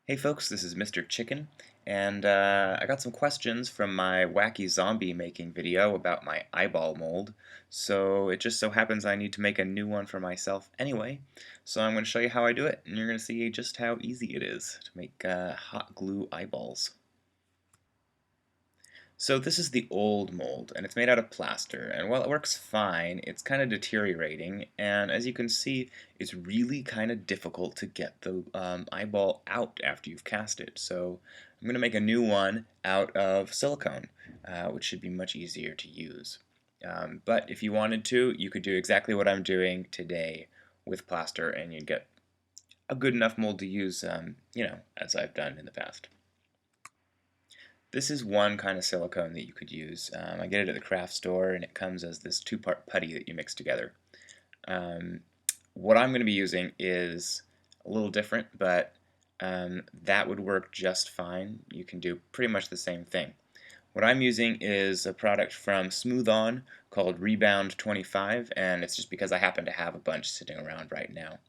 Hey folks, this is Mr. Chicken, and I got some questions from my wacky zombie making video about my eyeball mold. So it just so happens I need to make a new one for myself anyway. So I'm going to show you how I do it, and you're going to see just how easy it is to make hot glue eyeballs. So this is the old mold, and it's made out of plaster, and while it works fine, it's kind of deteriorating, and as you can see, it's really kind of difficult to get the eyeball out after you've cast it. So I'm going to make a new one out of silicone, which should be much easier to use. But if you wanted to, you could do exactly what I'm doing today with plaster, and you'd get a good enough mold to use, as I've done in the past. This is one kind of silicone that you could use. I get it at the craft store, and it comes as this two-part putty that you mix together. Um, what I'm going to be using is a little different, but that would work just fine. You can do pretty much the same thing. What I'm using is a product from Smooth On called Rebound 25, and it's just because I happen to have a bunch sitting around right now.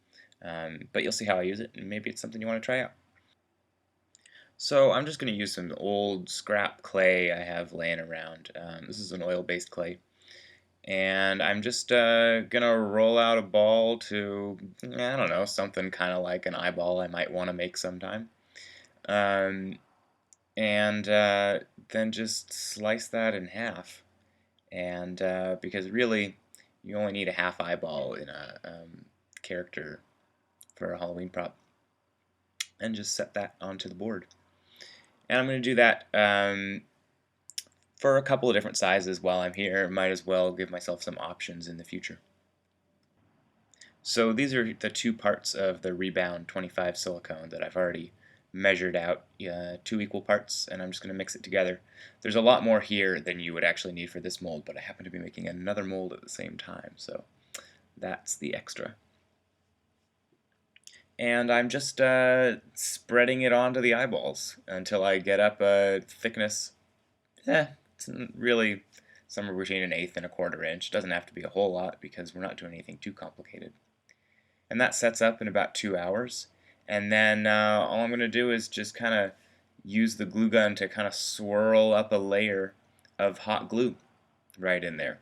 But you'll see how I use it, and maybe it's something you want to try out. So I'm just going to use some old scrap clay I have laying around. This is an oil-based clay. And I'm just going to roll out a ball to, I don't know, something kind of like an eyeball I might want to make sometime. Um, and then just slice that in half. And because really, you only need a half eyeball in a character for a Halloween prop. And just set that onto the board. And I'm going to do that for a couple of different sizes while I'm here. Might as well give myself some options in the future. So these are the two parts of the Rebound 25 silicone that I've already measured out, 2 equal parts, and I'm just going to mix it together. There's a lot more here than you would actually need for this mold, but I happen to be making another mold at the same time, so that's the extra. And I'm just spreading it onto the eyeballs until I get up a thickness. It's really somewhere between an eighth and a quarter inch. Doesn't have to be a whole lot because we're not doing anything too complicated. And that sets up in about 2 hours. And then all I'm going to do is just kind of use the glue gun to kind of swirl up a layer of hot glue right in there.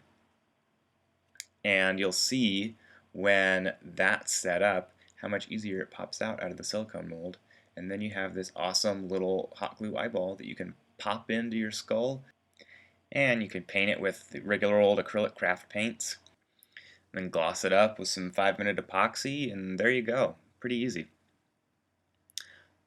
And you'll see when that's set up how much easier it pops out of the silicone mold. And then you have this awesome little hot glue eyeball that you can pop into your skull, and you can paint it with the regular old acrylic craft paints, and then gloss it up with some 5-minute epoxy, and there you go. Pretty easy.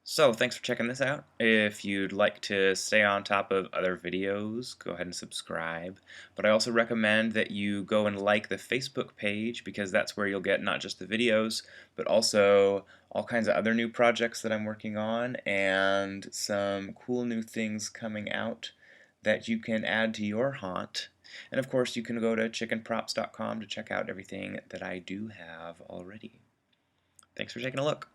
So thanks for checking this out. If you'd like to stay on top of other videos, go ahead and subscribe. But I also recommend that you go and like the Facebook page, because that's where you'll get not just the videos, but also all kinds of other new projects that I'm working on and some cool new things coming out that you can add to your haunt. And of course, you can go to chickenprops.com to check out everything that I do have already. Thanks for taking a look.